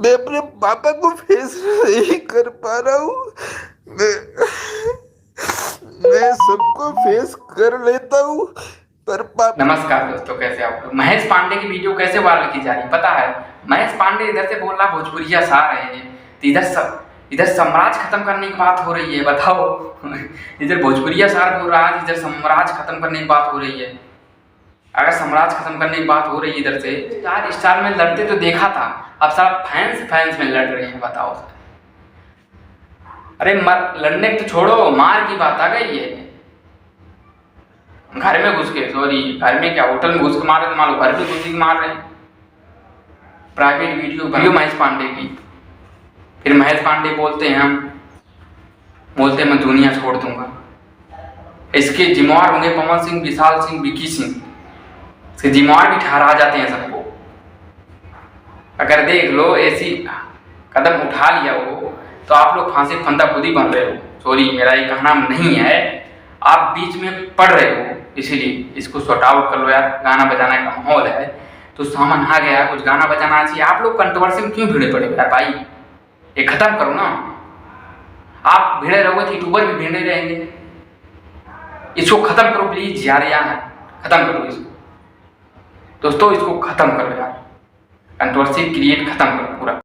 मैं अपने पापा को फेस नहीं कर पा रहा हूँ। मैं मैं सबको फेस कर लेता हूँ पर नमस्कार दोस्तों, कैसे आप लोग। महेश पांडे की वीडियो कैसे वायरल की जा रही है पता है। महेश पांडे इधर से बोल रहा भोजपुरिया सा रहे हैं, तो इधर साम्राज्य खत्म करने की बात हो रही है। बताओ इधर भोजपुरिया सार बोल रहा है, इधर साम्राज्य खत्म करने की बात हो रही है। अगर साम्राज्य खत्म करने की बात हो रही है इधर से, चार स्टार में लड़ते तो देखा था, अब सारा फैंस में लड़ रहे हैं। बताओ, अरे लड़ने तो छोड़ो, मार की बात आ गई है। घर में घुस के, सॉरी घर में क्या, होटल में घुस के मार रहे, मान लो घर में घुस के मार रहे हैं। प्राइवेट वीडियो महेश पांडे की। फिर महेश पांडे बोलते हैं मैं दुनिया छोड़ दूंगा। इसके जिम्मेवार होंगे पवन सिंह, विशाल सिंह, विकी सिंह। इसके जिम्मेवार भी ठहरा जाते हैं सबको। अगर देख लो ऐसी कदम उठा लिया हो तो आप लोग फांसी फंदा खुद ही बन रहे हो। सॉरी, मेरा ये कहना नहीं है, आप बीच में पढ़ रहे हो, इसीलिए इसको सॉर्ट आउट कर लो यार। गाना बजाना का माहौल है तो सामान आ गया, कुछ गाना बजाना चाहिए। आप लोग कंट्रोवर्सी में क्यों भिड़े पड़े यार भाई, ये खत्म करो ना। आप भिड़े रहोगे तो यूट्यूबर भी भिड़े रहेंगे। इसको खत्म करो प्लीज यार, खत्म करो इसको दोस्तों, इसको खत्म करो यार। कंट्रोवर्सी क्रिएट खत्म करो पूरा।